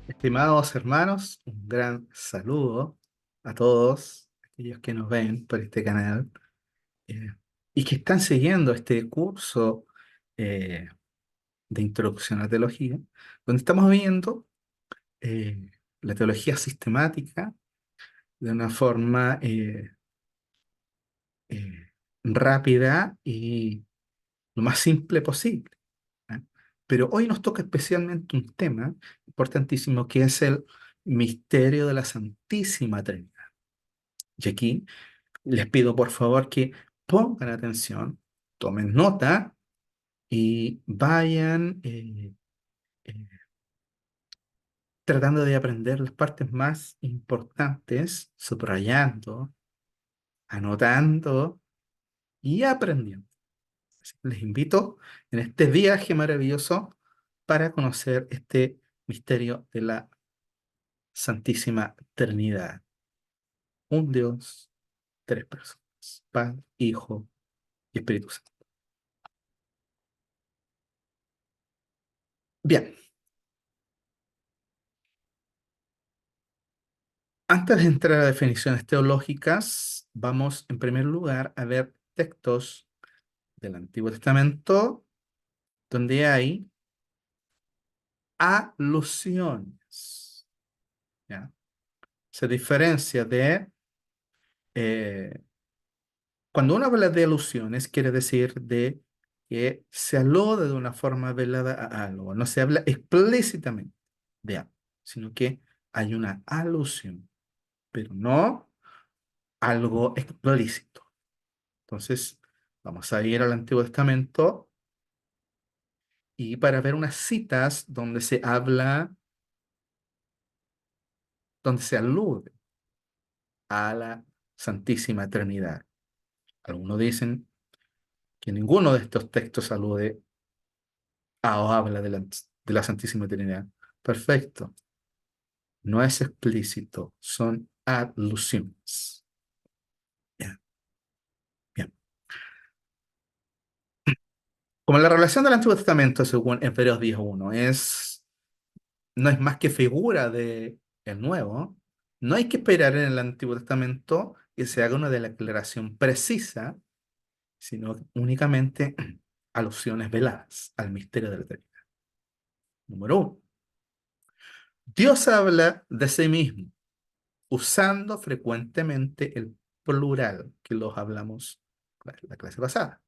Estimados hermanos, un gran saludo a todos aquellos que nos ven por este canal eh, y que están siguiendo este curso eh, de introducción a la teología, donde estamos viendo la teología sistemática de una forma eh, rápida y lo más simple posible. ¿Eh? Pero hoy nos toca especialmente un tema importantísimo que es el misterio de la Santísima Trinidad. Y aquí les pido por favor que pongan atención, tomen nota y vayan eh, tratando de aprender las partes más importantes, subrayando, anotando y aprendiendo. Así que les invito en este viaje maravilloso para conocer este misterio de la Santísima Trinidad. Un Dios, tres personas, Padre, Hijo y Espíritu Santo. Bien. Antes de entrar a definiciones teológicas, vamos en primer lugar a ver textos del Antiguo Testamento donde hay alusiones. ¿Ya? Se diferencia de, eh, cuando uno habla de alusiones, quiere decir de que se alude de una forma velada a algo. No se habla explícitamente de algo, sino que hay una alusión, pero no algo explícito. Entonces, vamos a ir al Antiguo Testamento y para ver unas citas donde se habla, donde se alude a la Santísima Trinidad. Algunos dicen que ninguno de estos textos alude a o habla de la Santísima Trinidad. Perfecto. No es explícito, son alusiones. Bien, bien. Como la relación del Antiguo Testamento, según Hebreos 10:1, no es más que figura de el Nuevo, no hay que esperar en el Antiguo Testamento que se haga una declaración precisa, sino únicamente alusiones veladas al misterio de la eternidad. Número uno, Dios habla de sí mismo, usando frecuentemente el plural, que los hablamos en la clase pasada.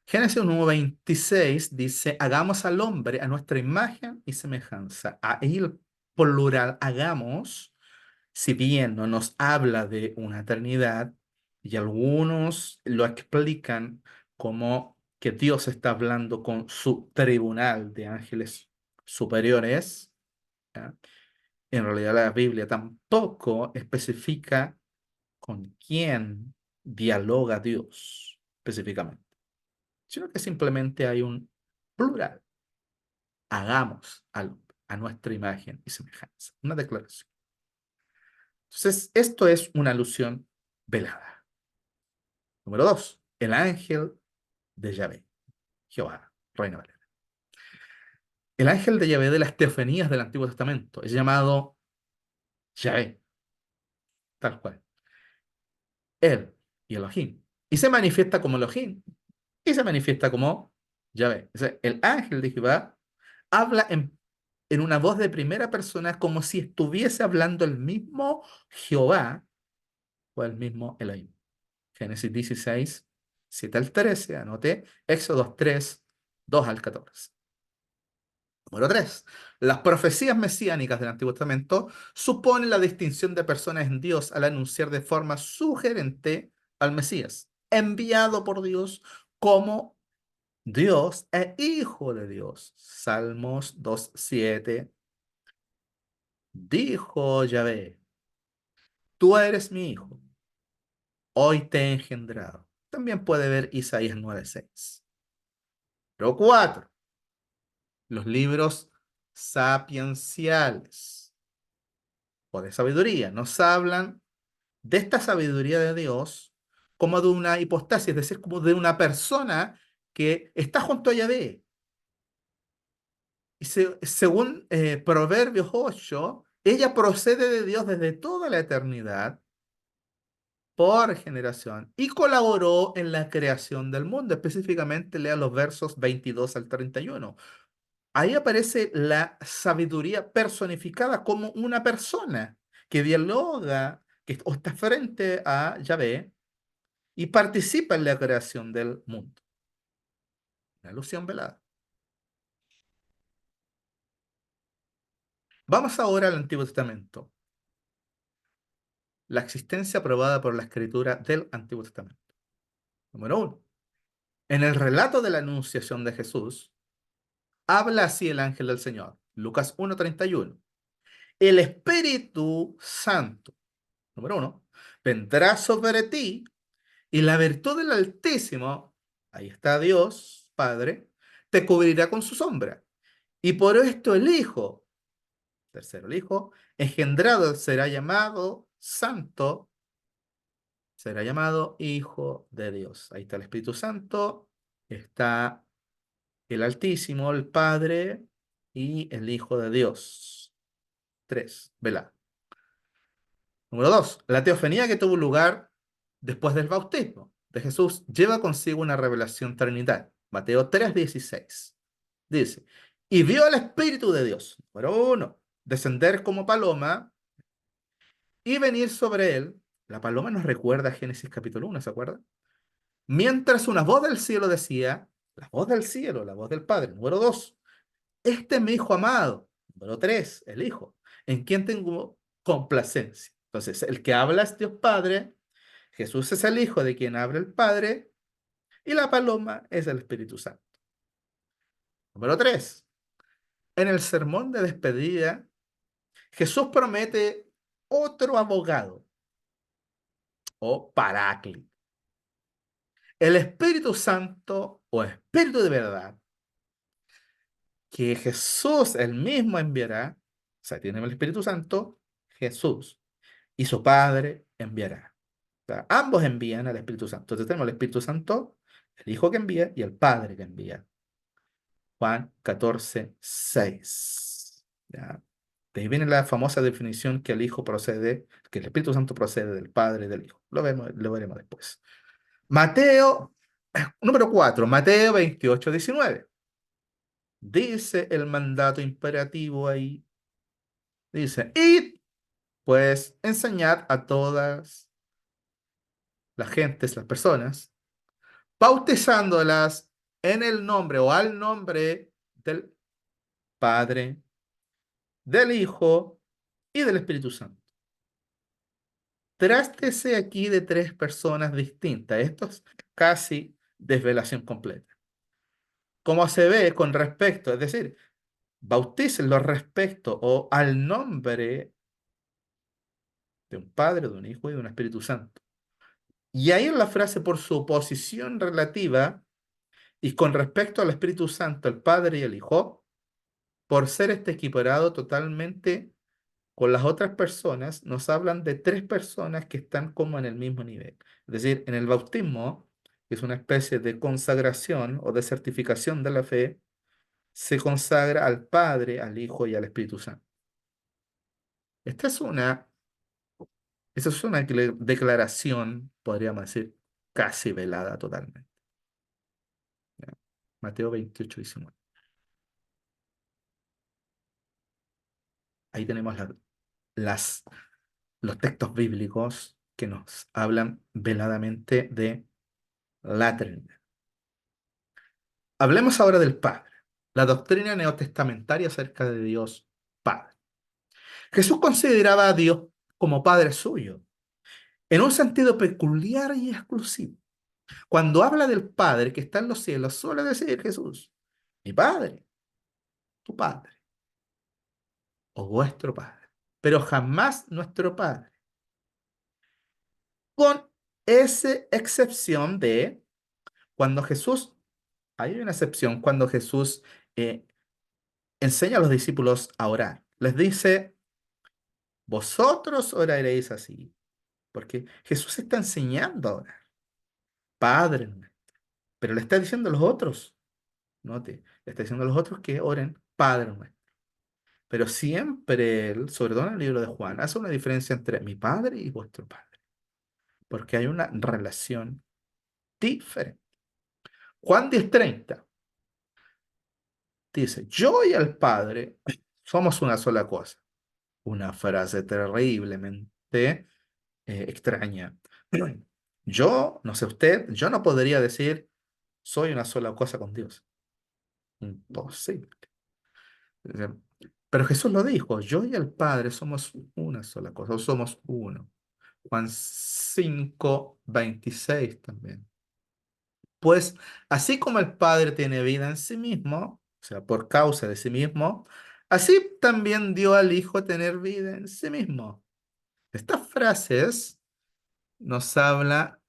Génesis 1:26 dice, hagamos al hombre a nuestra imagen y semejanza. Ahí el plural hagamos, si bien no nos habla de una eternidad, y algunos lo explican como que Dios está hablando con su tribunal de ángeles superiores, ¿ya? En realidad la Biblia tampoco especifica con quién dialoga Dios específicamente, sino que simplemente hay un plural. Hagamos al hombre a nuestra imagen y semejanza. Una declaración. Entonces, esto es una alusión velada. Número dos, el ángel de Yahvé, Jehová, Reina Valera. El ángel de Yahvé de las teofanías del Antiguo Testamento es llamado Yahvé, tal cual. Él y Elohim. Y se manifiesta como Elohim y se manifiesta como Yahvé. O sea, el ángel de Jehová habla en una voz de primera persona como si estuviese hablando el mismo Jehová o el mismo Elohim. Génesis 16, 7 al 13, anoté, Éxodo 3, 2 al 14. Número 3. Las profecías mesiánicas del Antiguo Testamento suponen la distinción de personas en Dios al anunciar de forma sugerente al Mesías, enviado por Dios como Dios e Hijo de Dios. Salmos 2:7. Dijo Yahvé, tú eres mi hijo, hoy te he engendrado. También puede ver Isaías 9:6. Pero 4. Los libros sapienciales o de sabiduría nos hablan de esta sabiduría de Dios como de una hipostasis, es decir, como de una persona que está junto a Yahvé según Proverbios 8, ella procede de Dios desde toda la eternidad por generación y colaboró en la creación del mundo. Específicamente, lea los versos 22 al 31. Ahí aparece la sabiduría personificada como una persona que dialoga, o está frente a Yahvé y participa en la creación del mundo. Una alusión velada. Vamos ahora al Antiguo Testamento. La existencia probada por la escritura del Antiguo Testamento. Número uno. En el relato de la anunciación de Jesús, habla así el ángel del Señor. Lucas 1:31. El Espíritu Santo, número uno, vendrá sobre ti y la virtud del Altísimo, ahí está Dios, Padre, te cubrirá con su sombra. Y por esto el Hijo, tercero, el Hijo, engendrado será llamado Hijo de Dios. Ahí está el Espíritu Santo, está el Altísimo, el Padre y el Hijo de Dios. Tres, vela. Número dos, la teofanía que tuvo lugar después del bautismo de Jesús lleva consigo una revelación trinitaria. Mateo 3:16 dice, y vio al Espíritu de Dios, número uno, descender como paloma y venir sobre él. La paloma nos recuerda a Génesis capítulo 1, ¿se acuerda? Mientras una voz del cielo decía, la voz del cielo, la voz del Padre. Número dos, este es mi Hijo amado. Número tres, el Hijo, en quien tengo complacencia. Entonces, el que habla es Dios Padre, Jesús es el Hijo de quien habla el Padre, y la paloma es el Espíritu Santo. Número tres, en el sermón de despedida, Jesús promete otro abogado o paráclito. El Espíritu Santo o Espíritu de verdad que Jesús él mismo enviará, o sea, tiene el Espíritu Santo, Jesús, y su Padre enviará. O sea, ambos envían al Espíritu Santo. Entonces tenemos el Espíritu Santo, el Hijo que envía y el Padre que envía. Juan 14:6. ¿Ya? De ahí viene la famosa definición que el Hijo procede, que el Espíritu Santo procede del Padre y del Hijo. Lo veremos después. Mateo, número 4, Mateo 28:19. Dice el mandato imperativo ahí. Dice, id, pues, enseñad a todas las gentes, las personas, bautizándolas en el nombre o al nombre del Padre, del Hijo y del Espíritu Santo. Trátese aquí de tres personas distintas. Esto es casi desvelación completa. Como se ve con respecto, es decir, bautícenlo respecto o al nombre de un Padre, de un Hijo y de un Espíritu Santo. Y ahí en la frase por su posición relativa y con respecto al Espíritu Santo, el Padre y el Hijo, por ser este equiparado totalmente con las otras personas, nos hablan de tres personas que están como en el mismo nivel. Es decir, en el bautismo, que es una especie de consagración o de certificación de la fe, se consagra al Padre, al Hijo y al Espíritu Santo. Esta es una, esta es una declaración, podríamos decir, casi velada totalmente. ¿Ya? Mateo 28:19. Ahí tenemos las, los textos bíblicos que nos hablan veladamente de la Trinidad. Hablemos ahora del Padre, la doctrina neotestamentaria acerca de Dios Padre. Jesús consideraba a Dios como Padre suyo, en un sentido peculiar y exclusivo. Cuando habla del Padre que está en los cielos, suele decir Jesús, mi Padre, tu Padre, o vuestro Padre, pero jamás nuestro Padre, con esa excepción de cuando Jesús, hay una excepción, cuando Jesús eh, enseña a los discípulos a orar. Les dice, vosotros oraréis así, porque Jesús está enseñando a orar, Padre nuestro, pero le está diciendo a los otros, note, le está diciendo a los otros que oren Padre nuestro. Pero siempre él, sobre todo en el libro de Juan, hace una diferencia entre mi Padre y vuestro Padre, porque hay una relación diferente. Juan 10:30 dice, yo y el Padre somos una sola cosa. Una frase terriblemente extraña. Yo, no sé usted, yo no podría decir soy una sola cosa con Dios. Imposible. Pero Jesús lo dijo, yo y el Padre somos una sola cosa, o somos uno. Juan 5:26 también. Pues así como el Padre tiene vida en sí mismo, o sea, por causa de sí mismo, así también dio al Hijo tener vida en sí mismo. Estas frases nos habla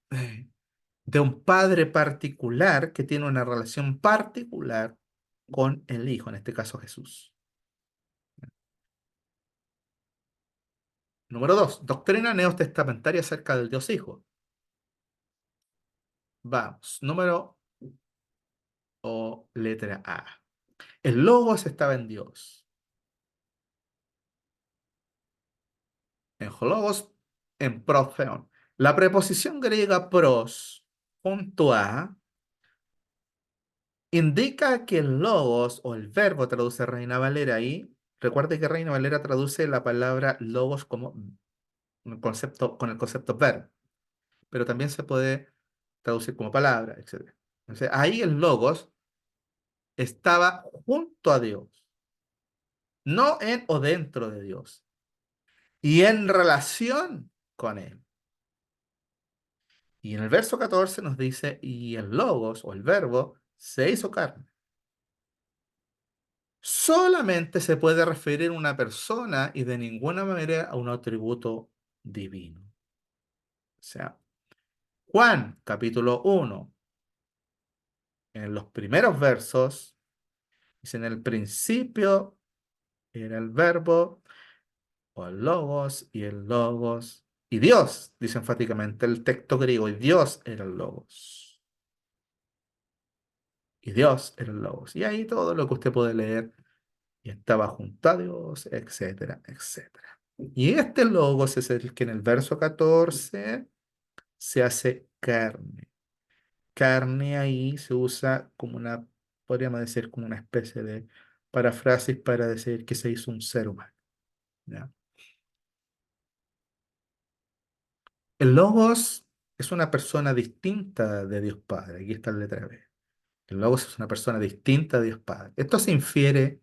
de un padre particular que tiene una relación particular con el Hijo, en este caso Jesús. Número dos, doctrina neotestamentaria acerca del Dios Hijo. Vamos, número o letra A. El Logos estaba en Dios. En Logos, en protheon. La preposición griega pros junto a indica que el Logos o el verbo traduce Reina Valera ahí. Recuerde que Reina Valera traduce la palabra Logos como un concepto, con el concepto verbo, pero también se puede traducir como palabra, etc. Entonces, ahí el Logos estaba junto a Dios, no en o dentro de Dios, y en relación con Él. Y en el verso 14 nos dice, y el Logos o el verbo se hizo carne. Solamente se puede referir a una persona y de ninguna manera a un atributo divino. O sea, Juan capítulo 1, en los primeros versos, dice, en el principio era el verbo o el logos y el logos y Dios, dice enfáticamente el texto griego, y Dios era el logos. Y Dios era el logos. Y ahí todo lo que usted puede leer, y estaba junto a Dios, etcétera, etcétera. Y este logos es el que en el verso 14 se hace carne. Carne ahí se usa como una, podríamos decir, como una especie de paráfrasis para decir que se hizo un ser humano. ¿Ya? El Logos es una persona distinta de Dios Padre. Aquí está la letra B. El Logos es una persona distinta de Dios Padre. Esto se infiere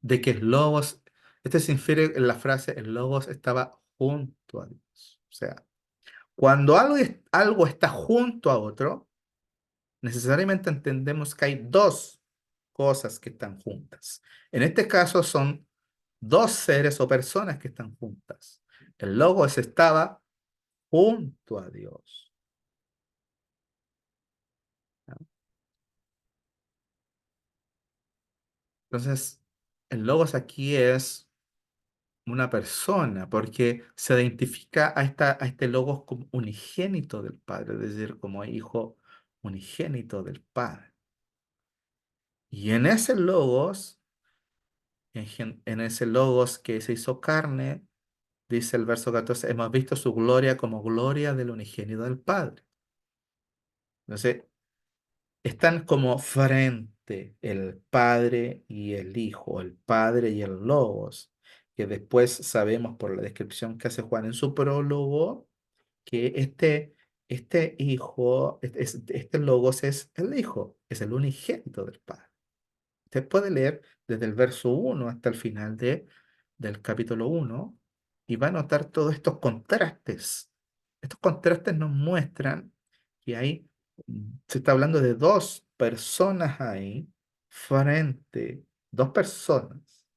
de que el Logos, esto se infiere en la frase, el Logos estaba junto a Dios. O sea, cuando algo está junto a otro, necesariamente entendemos que hay dos cosas que están juntas. En este caso son dos seres o personas que están juntas. El Logos estaba junto a Dios. ¿No? Entonces, el Logos aquí es una persona porque se identifica a este Logos como unigénito del Padre, es decir, como hijo unigénito del Padre. Y en ese Logos, en ese Logos que se hizo carne, dice el verso 14, hemos visto su gloria como gloria del unigénito del Padre. Entonces, están como frente el Padre y el Hijo, el Padre y el Logos, que después sabemos por la descripción que hace Juan en su prólogo, que este Hijo, este Logos es el Hijo, es el unigénito del Padre. Usted puede leer desde el verso 1 hasta el final del capítulo 1 y va a notar todos estos contrastes. Estos contrastes nos muestran que se está hablando de dos personas ahí, frente, dos personas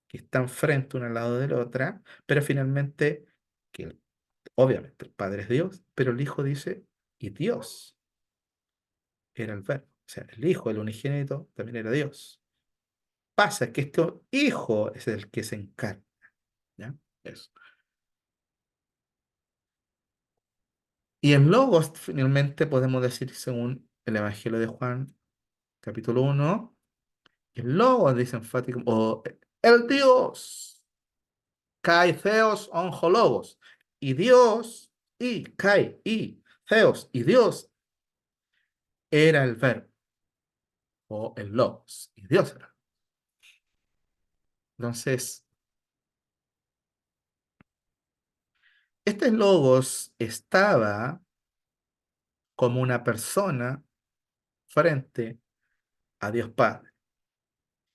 que están frente una al lado de la otra, pero finalmente, obviamente el Padre es Dios, pero el Hijo dice, y Dios era el Verbo. O sea, el Hijo, el unigénito, también era Dios. Pasa que este hijo es el que se encarna, ¿ya? Eso. Y el logos, finalmente, podemos decir, según el Evangelio de Juan, capítulo 1, El logos, dice enfático, o el Dios, kai theos onhologos, y Dios, y kai, y theos, y Dios era el verbo, o el logos, y Dios era. Entonces, este logos estaba como una persona frente a Dios Padre.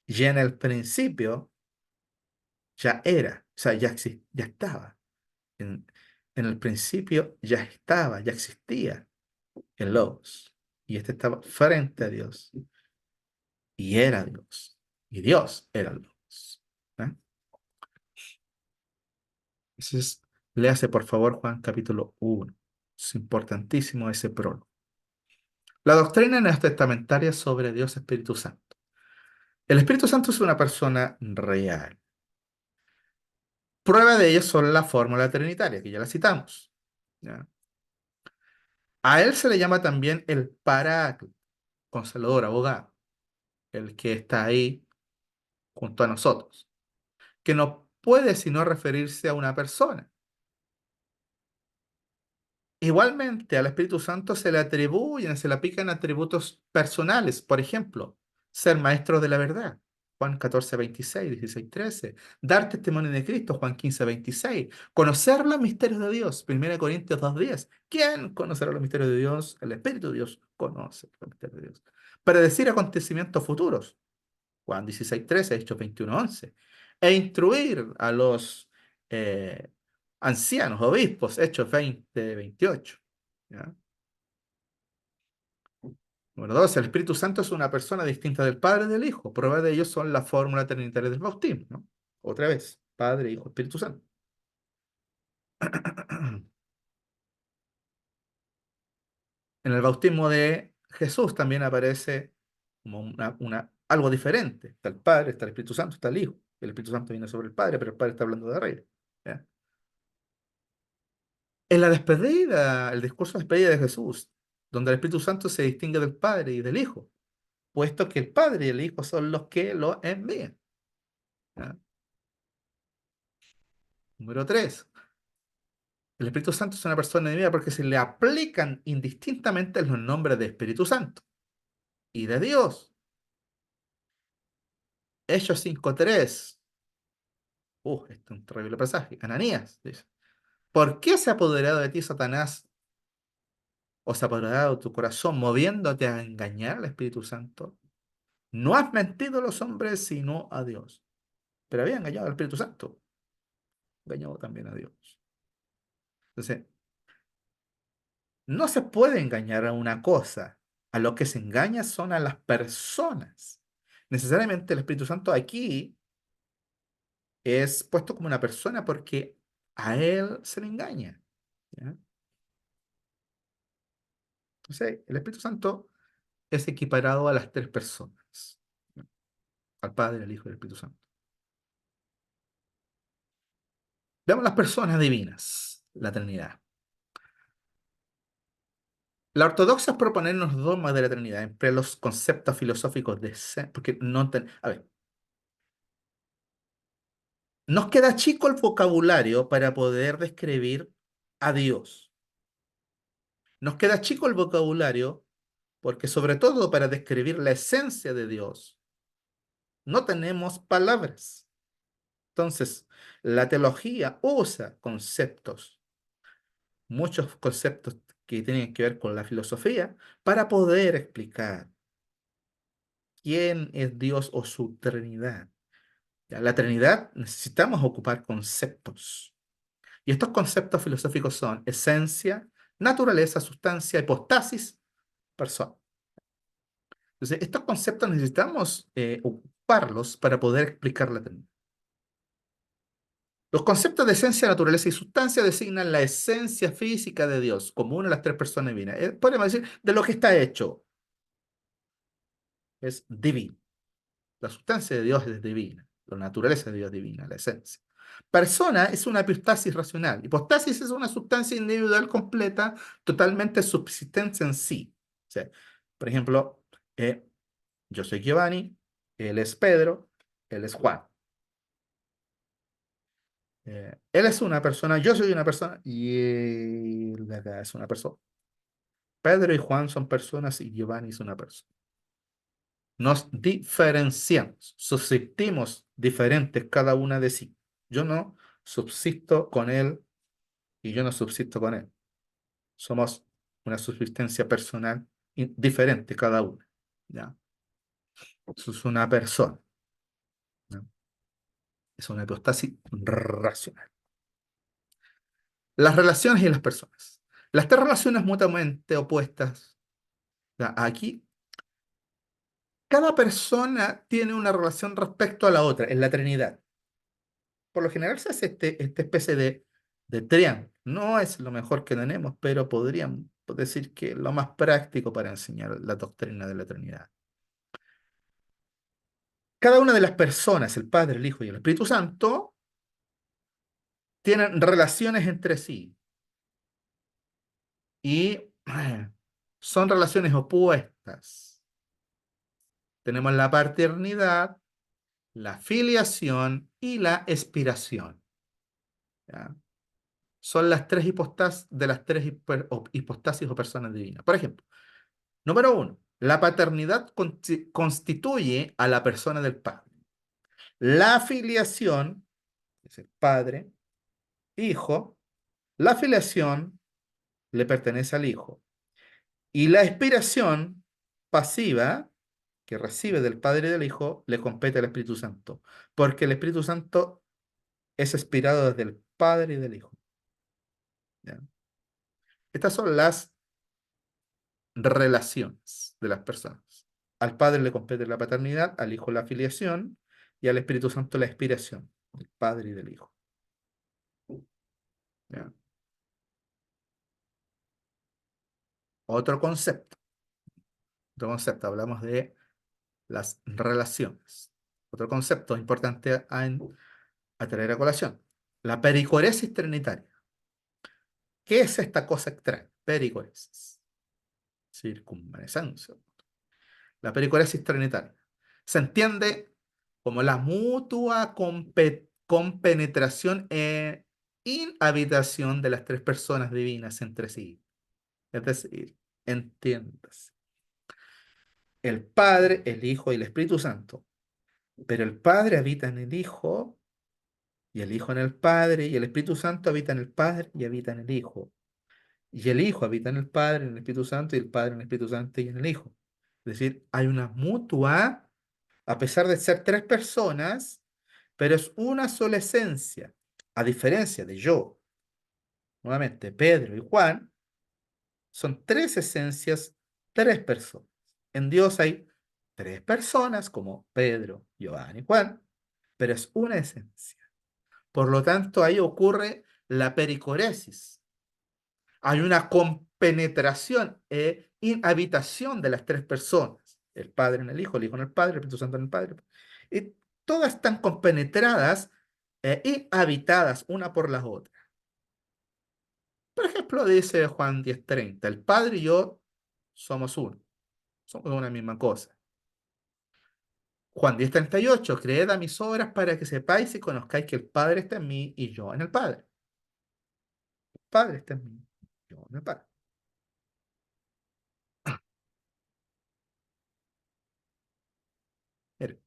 Y en el principio ya era, o sea, ya estaba. En, en el principio ya estaba, ya existía el Logos. Y este estaba frente a Dios. Y era Dios. Y Dios era el Logos. ¿Eh? Entonces, léase por favor Juan capítulo 1. Es importantísimo ese prólogo. La doctrina neotestamentaria sobre Dios Espíritu Santo. El Espíritu Santo es una persona real. Prueba de ello son la fórmula trinitaria, que ya la citamos. ¿Ya? A él se le llama también el Paráclito, consolador, abogado, el que está ahí junto a nosotros, que no puede sino referirse a una persona. Igualmente, al Espíritu Santo se le atribuyen, se le aplican atributos personales, por ejemplo, ser maestro de la verdad, Juan 14, 26, 16, 13, dar testimonio de Cristo, Juan 15, 26, conocer los misterios de Dios, 1 Corintios 2, 10. ¿Quién conocerá los misterios de Dios? El Espíritu de Dios conoce los misterios de Dios. Predecir acontecimientos futuros, Juan 16, 13, Hechos 21, 11, e instruir a los eh, ancianos, obispos, Hechos 20, 28. ¿Ya? Número 2, el Espíritu Santo es una persona distinta del Padre y del Hijo. Prueba de ello son la fórmula trinitaria del bautismo, ¿no? Otra vez, Padre, Hijo, Espíritu Santo. En el bautismo de Jesús también aparece como algo diferente. Está el Padre, está el Espíritu Santo, está el Hijo. El Espíritu Santo viene sobre el Padre, pero el Padre está hablando de arriba. ¿Ya? En la despedida, el discurso de despedida de Jesús, donde el Espíritu Santo se distingue del Padre y del Hijo, puesto que el Padre y el Hijo son los que lo envían. ¿Ya? Número 3. El Espíritu Santo es una persona divina porque se le aplican indistintamente los nombres de Espíritu Santo y de Dios. Hechos 5:3. Este es un terrible pasaje. Ananías dice: ¿por qué se ha apoderado de ti Satanás o se ha apoderado de tu corazón moviéndote a engañar al Espíritu Santo? No has mentido a los hombres sino a Dios. Pero había engañado al Espíritu Santo, engañado también a Dios. Entonces, no se puede engañar a una cosa. A lo que se engaña son a las personas. Necesariamente el Espíritu Santo aquí es puesto como una persona porque a él se le engaña. ¿Ya? Entonces, el Espíritu Santo es equiparado a las tres personas, ¿ya? Al Padre, al Hijo y al Espíritu Santo. Veamos las personas divinas, la Trinidad. La ortodoxa es proponernos dogmas de la Trinidad, entre los conceptos filosóficos de ser, porque no a ver, nos queda chico el vocabulario para poder describir a Dios. Nos queda chico el vocabulario porque sobre todo para describir la esencia de Dios no tenemos palabras. Entonces, la teología usa conceptos, muchos conceptos que tienen que ver con la filosofía, para poder explicar quién es Dios o su Trinidad. Ya, la Trinidad necesitamos ocupar conceptos. Y estos conceptos filosóficos son esencia, naturaleza, sustancia, hipostasis, persona. Entonces, estos conceptos necesitamos ocuparlos para poder explicar la Trinidad. Los conceptos de esencia, naturaleza y sustancia designan la esencia física de Dios como una de las tres personas divinas. Podemos decir de lo que está hecho. Es divino. La sustancia de Dios es divina. La naturaleza de Dios es divina, la esencia. Persona es una hipostasis racional. Hipostasis es una sustancia individual completa, totalmente subsistente en sí. O sea, por ejemplo, yo soy Giovanni, Él es Pedro, él es Juan. Él es una persona, yo soy una persona y él de acá es una persona. Pedro y Juan son personas y Giovanni es una persona. Nos diferenciamos, subsistimos diferentes cada una de sí. Yo no subsisto con él y yo no subsisto con él. Somos una subsistencia personal diferente cada una. ¿Ya? Eso es una persona. ¿No? Es una hipostasis racional. Las relaciones y las personas. Las tres relaciones mutuamente opuestas. ¿Ya? Aquí, cada persona tiene una relación respecto a la otra, en la Trinidad. Por lo general se hace esta especie de triángulo. No es lo mejor que tenemos, pero podríamos decir que es lo más práctico para enseñar la doctrina de la Trinidad. Cada una de las personas, el Padre, el Hijo y el Espíritu Santo, tienen relaciones entre sí y son relaciones opuestas. Tenemos la paternidad, la filiación y la expiración. ¿Ya? Son las tres hipostasis de las tres hipostasis o personas divinas. Por ejemplo, número uno, la paternidad constituye a la persona del Padre. La filiación es el Padre, Hijo. La filiación le pertenece al Hijo. Y la expiración pasiva que recibe del Padre y del Hijo le compete al Espíritu Santo, porque el Espíritu Santo es expirado desde el Padre y del Hijo. ¿Ya? Estas son las relaciones de las personas. Al Padre le compete la paternidad, al Hijo la filiación y al Espíritu Santo la expiración del Padre y del Hijo. ¿Ya? Otro concepto, hablamos de las relaciones. Otro concepto importante a traer a colación, la pericoresis trinitaria. ¿Qué es esta cosa extraña? Pericoresis, circunvalencia. La pericoresis trinitaria se entiende como la mutua compenetración e inhabitación de las tres personas divinas entre sí. Es decir, entiendas, el Padre, el Hijo y el Espíritu Santo, pero el Padre habita en el Hijo y el Hijo en el Padre y el Espíritu Santo habita en el Padre y habita en el Hijo. Y el Hijo habita en el Padre, en el Espíritu Santo, y el Padre en el Espíritu Santo y en el Hijo. Es decir, hay una mutua, a pesar de ser tres personas, pero es una sola esencia. A diferencia de yo, nuevamente, Pedro y Juan, son tres esencias, tres personas. En Dios hay tres personas como Pedro, Giovanni y Juan, pero es una esencia. Por lo tanto, ahí ocurre la pericoresis. Hay una compenetración e inhabitación de las tres personas, el Padre en el Hijo, el Hijo en el Padre, el Espíritu Santo en el Padre. Y todas están compenetradas e inhabitadas una por las otras. Por ejemplo, dice Juan 10:30, el Padre y yo somos uno, somos una misma cosa. Juan 10:38, creed a mis obras para que sepáis y conozcáis que el Padre está en mí y yo en el Padre. El Padre está en mí, yo en el Padre. Mire,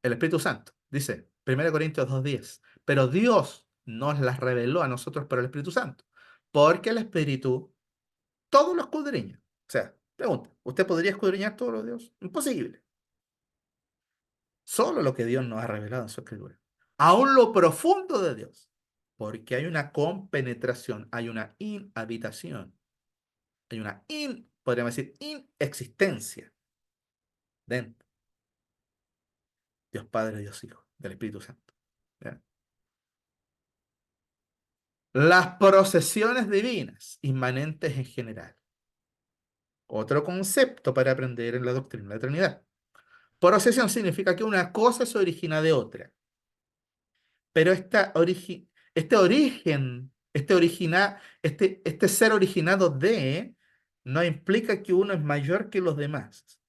el Espíritu Santo. Dice 1 Corintios 2:10. Pero Dios nos las reveló a nosotros por el Espíritu Santo. Porque el Espíritu todo lo escudriña. O sea, pregunta, ¿usted podría escudriñar todo lo de Dios? Imposible. Solo lo que Dios nos ha revelado en su Escritura. Aún lo profundo de Dios. Porque hay una compenetración, hay una inhabitación, hay una podríamos decir, inexistencia dentro. Dios Padre, Dios Hijo, del Espíritu Santo. ¿Ya? Las procesiones divinas, inmanentes en general. Otro concepto para aprender en la doctrina de la Trinidad. Procesión significa que una cosa se origina de otra. Pero este ser originado de, no implica que uno es mayor que los demás.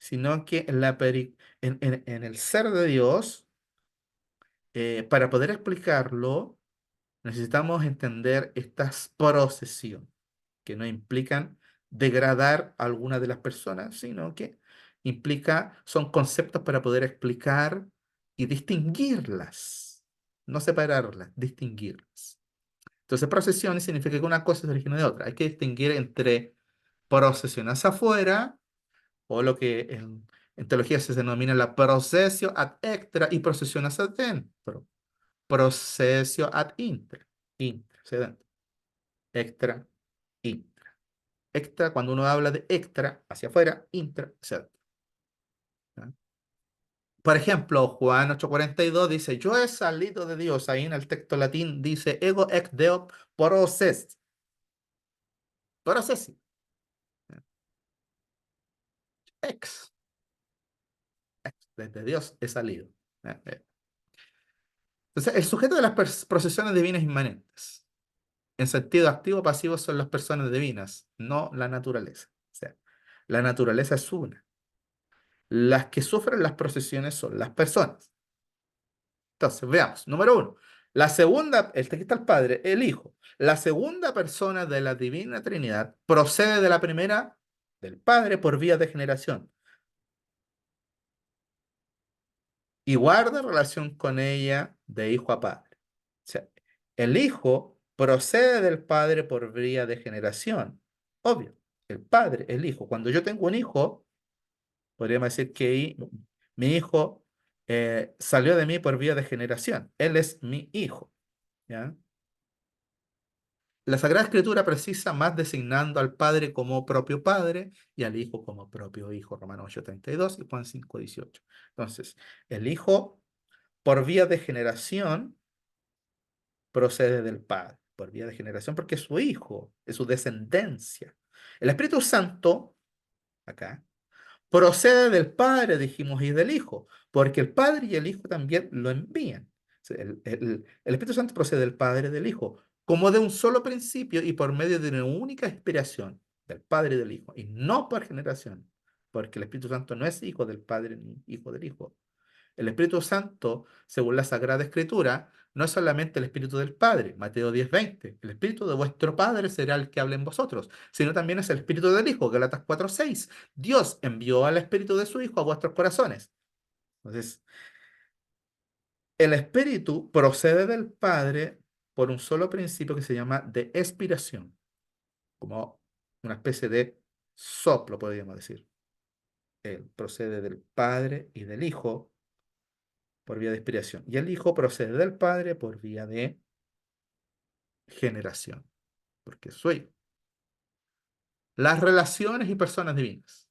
sino que en el ser de Dios, para poder explicarlo, necesitamos entender estas procesiones, que no implican degradar a alguna de las personas, sino que son conceptos para poder explicar y distinguirlas, no separarlas, distinguirlas. Entonces, procesiones significa que una cosa se origina de otra. Hay que distinguir entre procesión hacia afuera, o lo que en teología se denomina la procesio ad extra y procesión hacia adentro. Procesio ad intra. Intra, hacia adentro. Extra, intra. Extra, cuando uno habla de extra, hacia afuera, intra, hacia adentro. ¿Ya? Por ejemplo, Juan 8:42 dice, yo he salido de Dios. Ahí en el texto latín dice, ego ex deo proces. Procesi. Ex. Desde Dios he salido. ¿Ya? Entonces, el sujeto de las procesiones divinas inmanentes, en sentido activo o pasivo, son las personas divinas, no la naturaleza. O sea, la naturaleza es una. Las que sufren las procesiones son las personas. Entonces, veamos. Número uno, la segunda, aquí está el Padre, el Hijo. La segunda persona de la Divina Trinidad procede de la primera, del Padre, por vía de generación, y guarda relación con ella de hijo a padre. O sea, el Hijo procede del Padre por vía de generación. Obvio, el Padre, el Hijo. Cuando yo tengo un hijo, podríamos decir que mi hijo salió de mí por vía de generación. Él es mi hijo. ¿Ya? La Sagrada Escritura precisa más designando al Padre como propio Padre y al Hijo como propio Hijo. Romanos 8:32 y Juan 5:18. Entonces, el Hijo, por vía de generación, procede del Padre. Por vía de generación, porque es su Hijo, es su descendencia. El Espíritu Santo, acá, procede del Padre, dijimos, y del Hijo, porque el Padre y el Hijo también lo envían. O sea, el Espíritu Santo procede del Padre y del Hijo, como de un solo principio y por medio de una única inspiración del Padre y del Hijo, y no por generación, porque el Espíritu Santo no es hijo del Padre ni hijo del Hijo. El Espíritu Santo, según la Sagrada Escritura, no es solamente el Espíritu del Padre, Mateo 10:20, el Espíritu de vuestro Padre será el que hable en vosotros, sino también es el Espíritu del Hijo, Galatas 4:6. Dios envió al Espíritu de su Hijo a vuestros corazones. Entonces, el Espíritu procede del Padre por un solo principio que se llama de expiración, como una especie de soplo, podríamos decir. Él procede del Padre y del Hijo por vía de expiración. Y el Hijo procede del Padre por vía de generación, porque soy las relaciones y personas divinas.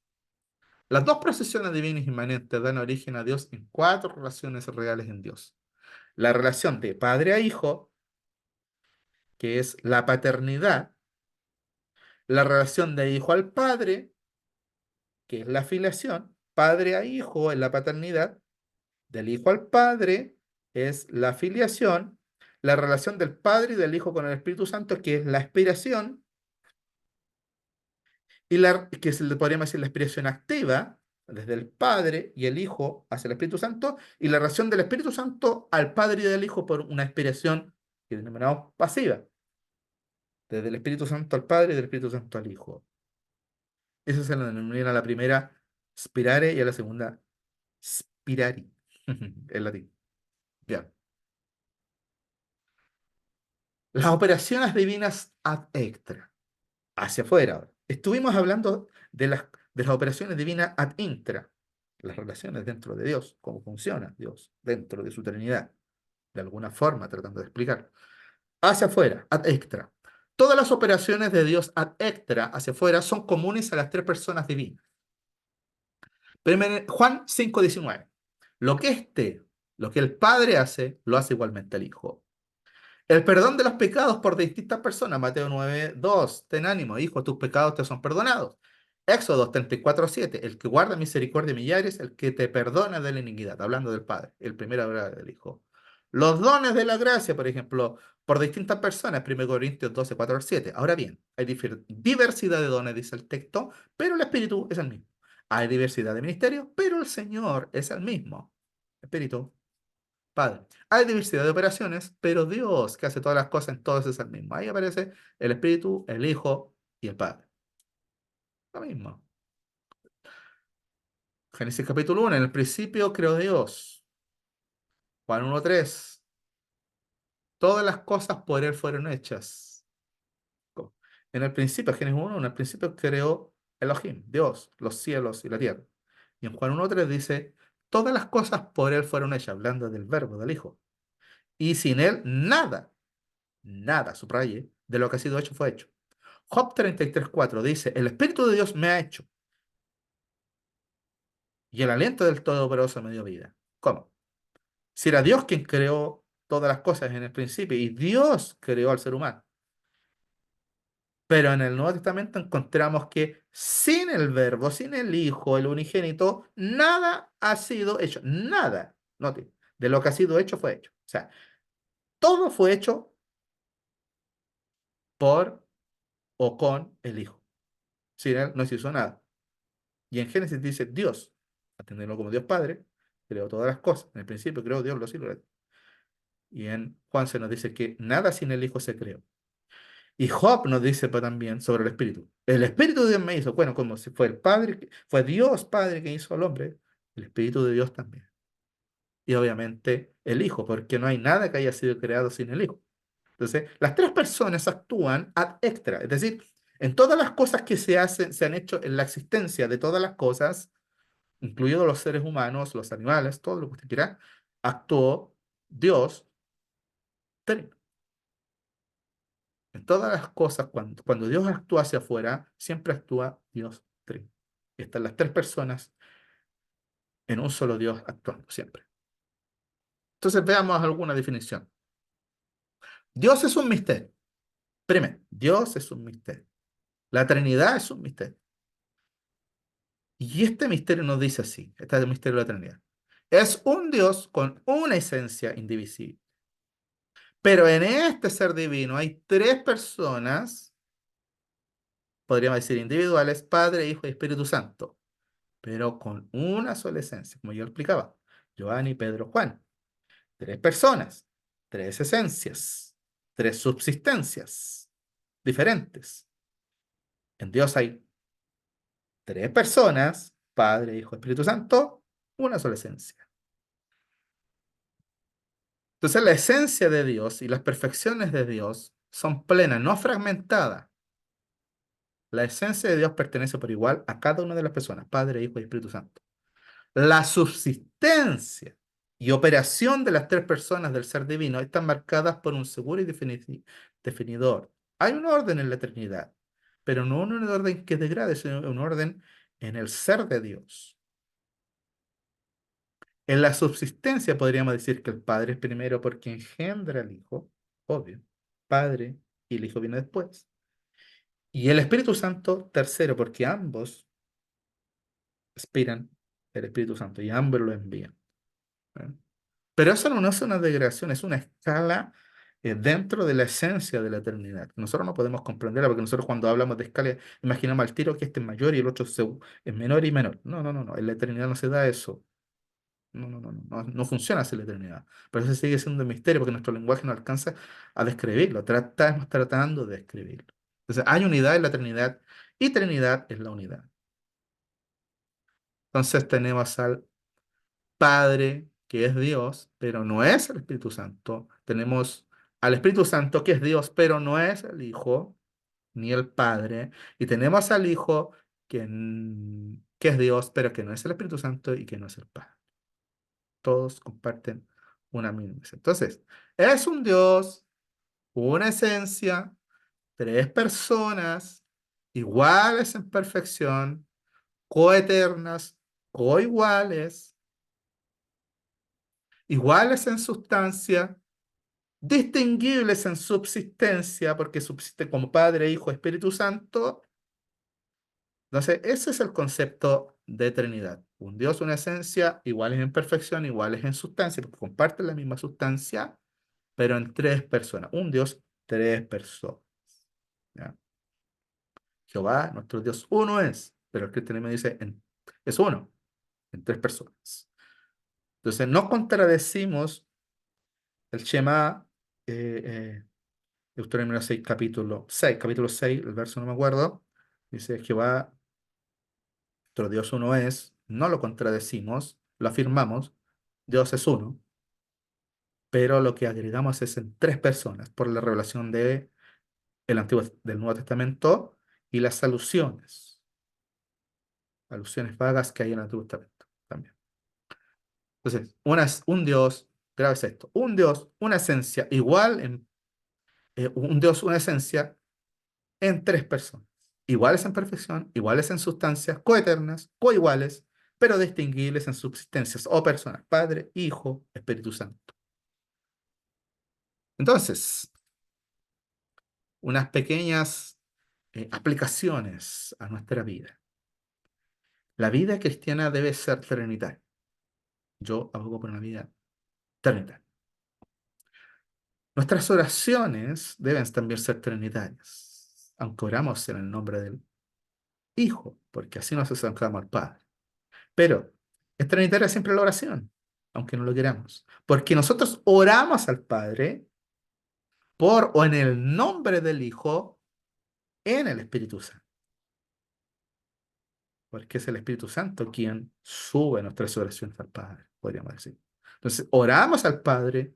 Las dos procesiones divinas inmanentes dan origen a Dios en cuatro relaciones reales en Dios. La relación de padre a hijo, que es la paternidad. La relación de hijo al padre, que es la filiación. Padre a hijo es la paternidad. Del hijo al padre es la filiación. La relación del padre y del hijo con el Espíritu Santo, que es la aspiración. Y que se le podríamos decir la aspiración activa, desde el Padre y el Hijo hacia el Espíritu Santo, y la relación del Espíritu Santo al Padre y del Hijo por una aspiración que denominamos pasiva, desde el Espíritu Santo al Padre y del Espíritu Santo al Hijo. Eso se le denomina a la primera spirare y a la segunda spirari, en latín. Bien. Las operaciones divinas ad extra, hacia afuera ahora. Estuvimos hablando de las operaciones divinas ad intra, las relaciones dentro de Dios, cómo funciona Dios dentro de su Trinidad, de alguna forma tratando de explicar. Hacia afuera, ad extra. Todas las operaciones de Dios ad extra, hacia afuera, son comunes a las tres personas divinas. Juan 5:19. Lo que lo que el Padre hace, lo hace igualmente el Hijo. El perdón de los pecados por distintas personas. Mateo 9:2. Ten ánimo, hijo, tus pecados te son perdonados. Éxodo 34:7. El que guarda misericordia y millares, el que te perdona de la iniquidad. Hablando del Padre. El primero habla del Hijo. Los dones de la gracia, por ejemplo, por distintas personas. 1 Corintios 12:4-7. Ahora bien, hay diversidad de dones, dice el texto, pero el Espíritu es el mismo. Hay diversidad de ministerios, pero el Señor es el mismo. Espíritu, Padre. Hay diversidad de operaciones, pero Dios, que hace todas las cosas en todos, es el mismo. Ahí aparece el Espíritu, el Hijo y el Padre. Lo mismo. Génesis capítulo 1, en el principio creó Dios. Juan 1:3, todas las cosas por Él fueron hechas. En el principio, Génesis 1, en el principio creó Elohim, Dios, los cielos y la tierra. Y en Juan 1:3 dice, todas las cosas por Él fueron hechas, hablando del verbo, del Hijo. Y sin Él, nada, nada, subraye, de lo que ha sido hecho fue hecho. Job 33:4 dice, el Espíritu de Dios me ha hecho y el aliento del Todopoderoso me dio vida. ¿Cómo? Si era Dios quien creó todas las cosas en el principio y Dios creó al ser humano. Pero en el Nuevo Testamento encontramos que sin el Verbo, sin el Hijo, el unigénito, nada ha sido hecho. Nada. Note, de lo que ha sido hecho fue hecho. O sea, todo fue hecho por o con el Hijo. Sin él no se hizo nada. Y en Génesis dice Dios, atenderlo como Dios Padre, creó todas las cosas. En el principio creó Dios los cielos. Y en Juan se nos dice que nada sin el Hijo se creó. Y Job nos dice pues, también sobre el Espíritu. El Espíritu de Dios me hizo, bueno, como si fue el Padre, fue Dios Padre que hizo al hombre, el Espíritu de Dios también. Y obviamente el Hijo, porque no hay nada que haya sido creado sin el Hijo. Entonces, las tres personas actúan ad extra, es decir, en todas las cosas que se hacen, se han hecho en la existencia de todas las cosas, incluidos los seres humanos, los animales, todo lo que usted quiera, actuó Dios Trino. En todas las cosas, cuando Dios actúa hacia afuera, siempre actúa Dios Trino. Y están las tres personas en un solo Dios actuando siempre. Entonces veamos alguna definición. Dios es un misterio. Primero, Dios es un misterio. La Trinidad es un misterio. Y este misterio nos dice así, este es el misterio de la Trinidad. Es un Dios con una esencia indivisible. Pero en este ser divino hay tres personas, podríamos decir individuales, Padre, Hijo y Espíritu Santo, pero con una sola esencia, como yo explicaba. Giovanni, Pedro, Juan. Tres personas, tres esencias, tres subsistencias diferentes. En Dios hay tres personas, Padre, Hijo, Espíritu Santo, una sola esencia. Entonces la esencia de Dios y las perfecciones de Dios son plenas, no fragmentadas. La esencia de Dios pertenece por igual a cada una de las personas, Padre, Hijo y Espíritu Santo. La subsistencia y operación de las tres personas del ser divino están marcadas por un seguro y definidor. Hay un orden en la Trinidad, pero no un orden que degrade, sino un orden en el ser de Dios. En la subsistencia podríamos decir que el Padre es primero porque engendra al Hijo, obvio. Padre y el Hijo viene después. Y el Espíritu Santo tercero porque ambos aspiran el Espíritu Santo y ambos lo envían. ¿Eh? Pero eso no es una degradación, es una escala dentro de la esencia de la eternidad. Nosotros no podemos comprenderla porque nosotros cuando hablamos de escala imaginamos al tiro que este es mayor y el otro es menor y menor. No, no, no, no. En la eternidad no se da eso. No, no, no, no, no, no funciona así la eternidad. Pero eso sigue siendo un misterio porque nuestro lenguaje no alcanza a describirlo. Estamos tratando de describirlo. Entonces, hay unidad en la Trinidad y Trinidad es la unidad. Entonces, tenemos al Padre, que es Dios, pero no es el Espíritu Santo. Tenemos al Espíritu Santo, que es Dios, pero no es el Hijo, ni el Padre. Y tenemos al Hijo, que es Dios, pero que no es el Espíritu Santo y que no es el Padre. Todos comparten una misma esencia. Entonces, es un Dios, una esencia, tres personas, iguales en perfección, coeternas, coiguales, iguales en sustancia, distinguibles en subsistencia, porque subsisten como Padre, Hijo, Espíritu Santo. Entonces, ese es el concepto de Trinidad. Un Dios, una esencia, iguales en perfección, iguales en sustancia, porque comparten la misma sustancia, pero en tres personas. Un Dios, tres personas. ¿Ya? Jehová, nuestro Dios, uno es, pero el cristianismo dice es uno, en tres personas. Entonces, no contradecimos el Shema, eh, Deuteronomio 6, capítulo 6, el verso no me acuerdo, dice Jehová, nuestro Dios uno es, no lo contradecimos, lo afirmamos, Dios es uno, pero lo que agregamos es en tres personas por la revelación del Nuevo Testamento y las alusiones vagas que hay en el Antiguo Testamento también. Entonces, un Dios, grave es esto, un Dios, una esencia igual, un Dios, una esencia en tres personas, iguales en perfección, iguales en sustancias, coeternas, coiguales, pero distinguibles en subsistencias o personas, Padre, Hijo, Espíritu Santo. Entonces, unas pequeñas aplicaciones a nuestra vida. La vida cristiana debe ser trinitaria. Yo abogo por una vida trinitaria. Nuestras oraciones deben también ser trinitarias, aunque oramos en el nombre del Hijo, porque así nos acercamos al Padre. Pero es trinitaria siempre la oración, aunque no lo queramos, porque nosotros oramos al Padre por o en el nombre del Hijo en el Espíritu Santo, porque es el Espíritu Santo quien sube nuestras oraciones al Padre, podríamos decir. Entonces, oramos al Padre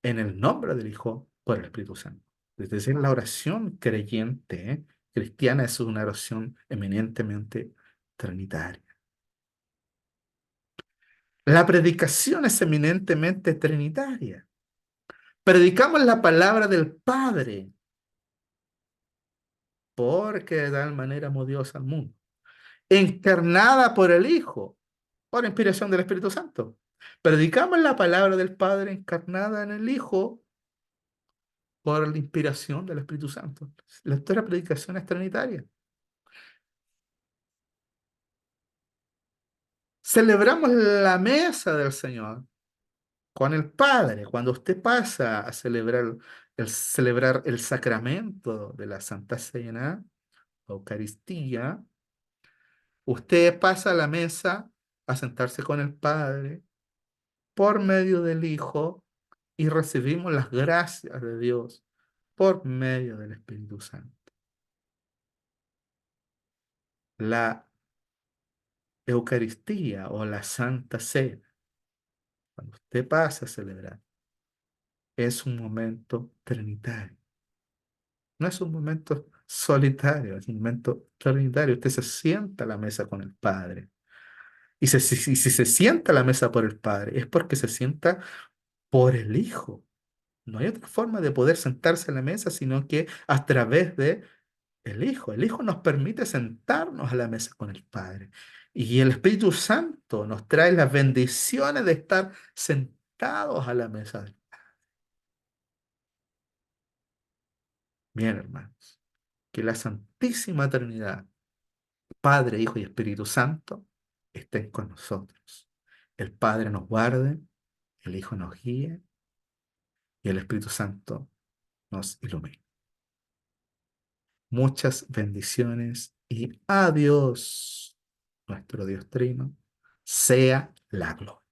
en el nombre del Hijo por el Espíritu Santo. Es decir, la oración creyente, cristiana, es una oración eminentemente trinitaria. La predicación es eminentemente trinitaria. Predicamos la palabra del Padre, porque de tal manera amó Dios al mundo, encarnada por el Hijo, por inspiración del Espíritu Santo. Predicamos la palabra del Padre encarnada en el Hijo por la inspiración del Espíritu Santo. La historia de predicación es trinitaria. Celebramos la mesa del Señor con el Padre. Cuando usted pasa a celebrar el sacramento de la Santa Cena, Eucaristía, usted pasa a la mesa a sentarse con el Padre por medio del Hijo y recibimos las gracias de Dios por medio del Espíritu Santo. La Eucaristía o la Santa Cena, cuando usted pasa a celebrar, es un momento trinitario. No es un momento solitario, es un momento trinitario. Usted se sienta a la mesa con el Padre. Y si se sienta a la mesa por el Padre, es porque se sienta por el Hijo. No hay otra forma de poder sentarse a la mesa, sino que a través de el Hijo. El Hijo nos permite sentarnos a la mesa con el Padre. Y el Espíritu Santo nos trae las bendiciones de estar sentados a la mesa. Bien, hermanos, que la Santísima Trinidad, Padre, Hijo y Espíritu Santo, estén con nosotros. El Padre nos guarde, el Hijo nos guíe y el Espíritu Santo nos ilumine. Muchas bendiciones y adiós. Nuestro Dios Trino sea la gloria.